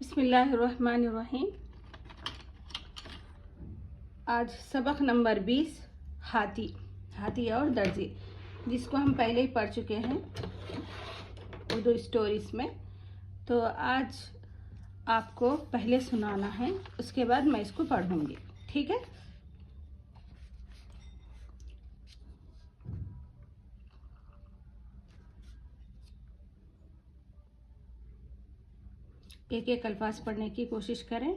बिस्मिल्लाहिर्रहमानिर्रहीम। आज सबक नंबर 20 हाथी और दर्जी, जिसको हम पहले ही पढ़ चुके हैं उर्दू स्टोरीज में। तो आज आपको पहले सुनाना है, उसके बाद मैं इसको पढ़ूंगी, ठीक है। एक एक अल्फाज पढ़ने की कोशिश करें।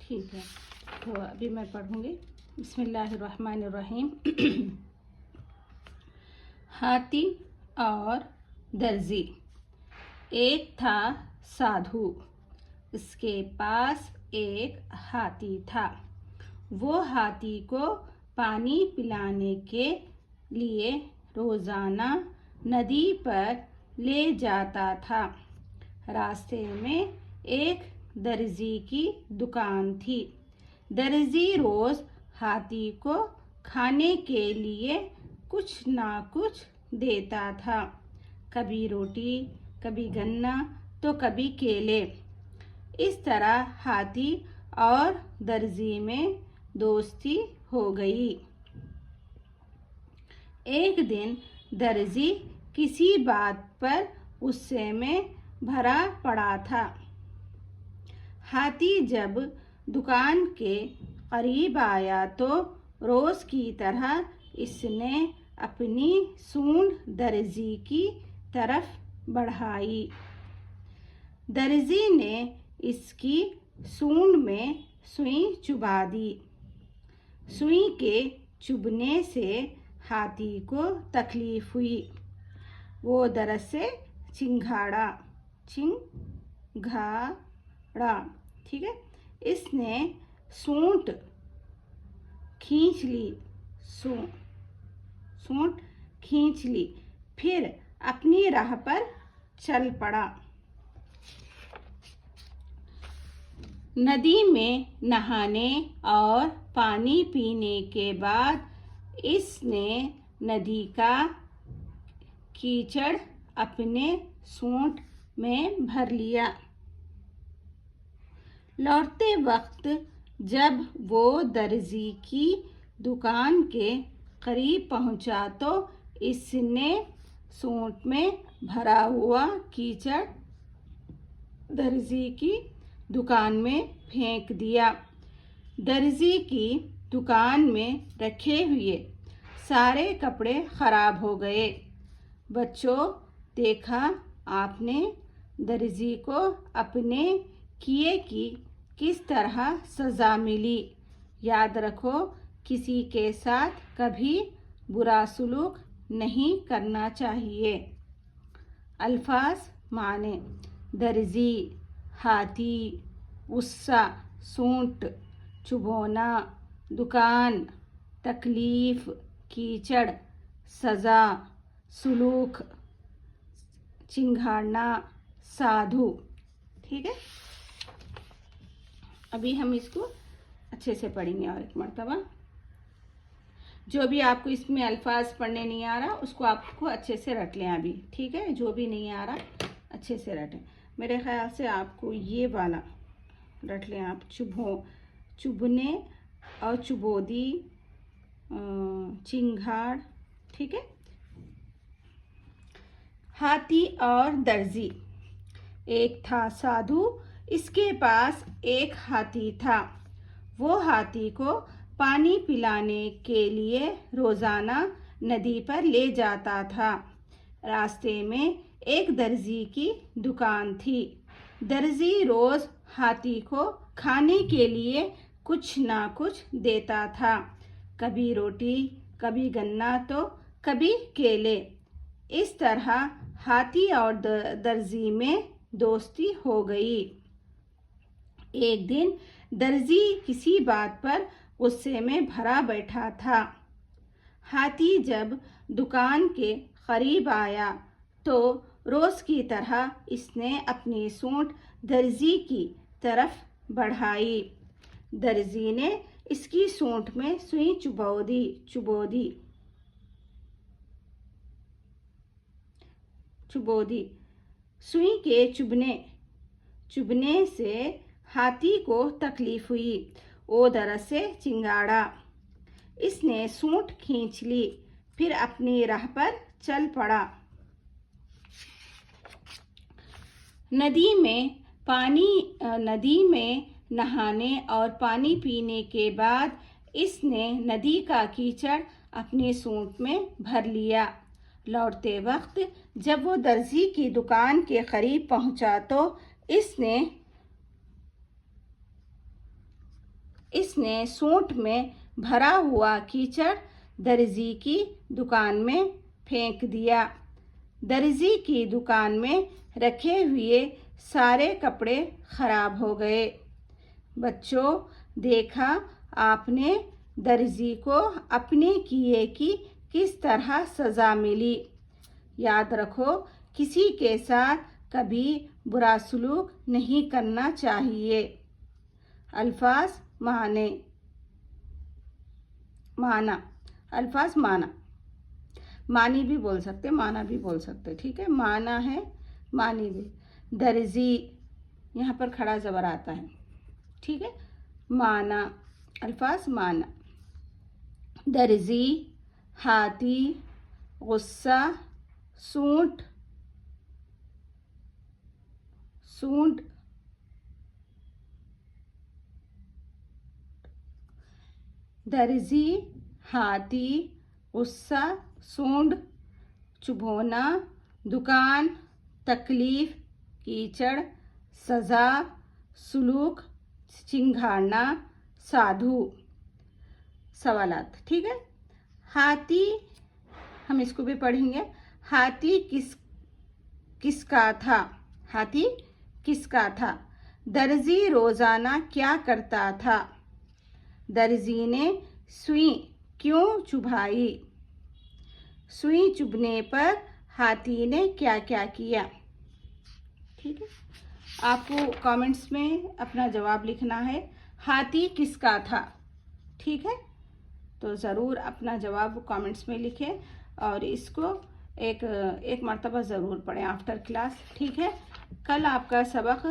ठीक है, तो अभी मैं पढ़ूंगी। बिस्मिल्लाहिर्रहमानिर्रहीम। हाथी और दर्जी। एक था साधु, उसके पास एक हाथी था। वो हाथी को पानी पिलाने के लिए रोजाना नदी पर ले जाता था। रास्ते में एक दर्जी की दुकान थी। दर्जी रोज हाथी को खाने के लिए कुछ ना कुछ देता था, कभी रोटी, कभी गन्ना, तो कभी केले। इस तरह हाथी और दर्जी में दोस्ती हो गई। एक दिन दर्जी किसी बात पर गुस्से में भरा पड़ा था। हाथी जब दुकान के करीब आया तो रोज की तरह इसने अपनी सूंड दर्जी की तरफ बढ़ाई। दर्जी ने इसकी सूंड में सुई चुभा दी। सुई के चुभने से हाथी को तकलीफ हुई। वो दर्द से चिंघाड़ा, ठीक है। इसने सूंड खींच ली, सूंड खींच ली, फिर अपनी राह पर चल पड़ा। नदी में नहाने और पानी पीने के बाद इसने नदी का कीचड़ अपने सूंड में भर लिया। लौटते वक्त जब वो दर्जी की दुकान के करीब पहुंचा तो इसने सूंड में भरा हुआ कीचड़ दर्जी की दुकान में फेंक दिया। दर्जी की दुकान में रखे हुए सारे कपड़े खराब हो गए। बच्चों, देखा आपने दर्जी को अपने किए की किस तरह सज़ा मिली। याद रखो, किसी के साथ कभी बुरा सलूक नहीं करना चाहिए। अल्फाज माने: दर्जी, हाथी, गुस्सा, सूंट, चुभोना, दुकान, तकलीफ, कीचड़, सज़ा, सलूक, चिंघाड़ना, साधु। ठीक है, अभी हम इसको अच्छे से पढ़ेंगे और एक मर्तबा। जो भी आपको इसमें अल्फाज पढ़ने नहीं आ रहा उसको आपको अच्छे से रट लें अभी। ठीक है, जो भी नहीं आ रहा अच्छे से रटें। मेरे ख्याल से आपको ये वाला रट लें आप। चुभने और चुबोदी, चिंगाड़। ठीक है। हाथी और दर्जी। एक था साधु, इसके पास एक हाथी था। वो हाथी को पानी पिलाने के लिए रोज़ाना नदी पर ले जाता था। रास्ते में एक दर्जी की दुकान थी। दर्जी रोज़ हाथी को खाने के लिए कुछ ना कुछ देता था, कभी रोटी, कभी गन्ना तो कभी केले। इस तरह हाथी और दर्जी में दोस्ती हो गई। एक दिन दर्जी किसी बात पर गुस्से में भरा बैठा था। हाथी जब दुकान के करीब आया तो रोज़ की तरह इसने अपनी सूंड दर्जी की तरफ बढ़ाई। दर्जी ने इसकी सूंड में सुई चुबोदी। सुई के चुभने से हाथी को तकलीफ हुई। वो दर्द से चिंगाड़ा। इसने सूंड खींच ली, फिर अपनी राह पर चल पड़ा। नदी में नहाने और पानी पीने के बाद इसने नदी का कीचड़ अपनी सूंड में भर लिया। लौटते वक्त जब वो दर्जी की दुकान के करीब पहुंचा तो इसने सूंड में भरा हुआ कीचड़ दर्जी की दुकान में फेंक दिया। दर्जी की दुकान में रखे हुए सारे कपड़े खराब हो गए। बच्चों, देखा आपने दर्जी को अपने किए की किस तरह सज़ा मिली। याद रखो, किसी के साथ कभी बुरा सलूक नहीं करना चाहिए। अल्फाज माना। अल्फाज माना, मानी भी बोल सकते, माना भी बोल सकते। ठीक है, माना है, मानी भी। दर्जी यहाँ पर खड़ा ज़बर आता है। ठीक है, माना, अल्फाज माना। दर्जी, हाथी, गुस्सा, सूंड, दर्जी, हाथी, गुस्सा, सूंड, चुभोना, दुकान, तकलीफ, कीचड़, सज़ा, सलूक, चिंघाड़ना, साधु। सवालात। ठीक है, हाथी, हम इसको भी पढ़ेंगे। हाथी किसका था? हाथी किसका था? दर्जी रोज़ाना क्या करता था? दर्जी ने सुई क्यों चुभाई? सुई चुभने पर हाथी ने क्या क्या किया? ठीक है, आपको कमेंट्स में अपना जवाब लिखना है। हाथी किसका था? ठीक है, तो ज़रूर अपना जवाब कमेंट्स में लिखें और इसको एक मर्तबा ज़रूर पढ़ें आफ्टर क्लास। ठीक है, कल आपका सबक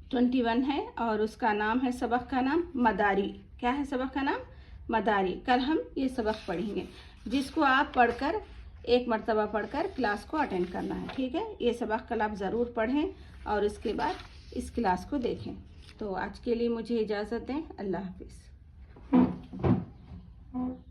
21 है और उसका नाम है, सबक का नाम मदारी। क्या है सबक का नाम? मदारी। कल हम ये सबक पढ़ेंगे, जिसको आप पढ़कर एक मर्तबा पढ़कर क्लास को अटेंड करना है। ठीक है, ये सबक कल आप ज़रूर पढ़ें और इसके बाद इस क्लास को देखें। तो आज के लिए मुझे इजाज़त दें। अल्लाह हाफिज़।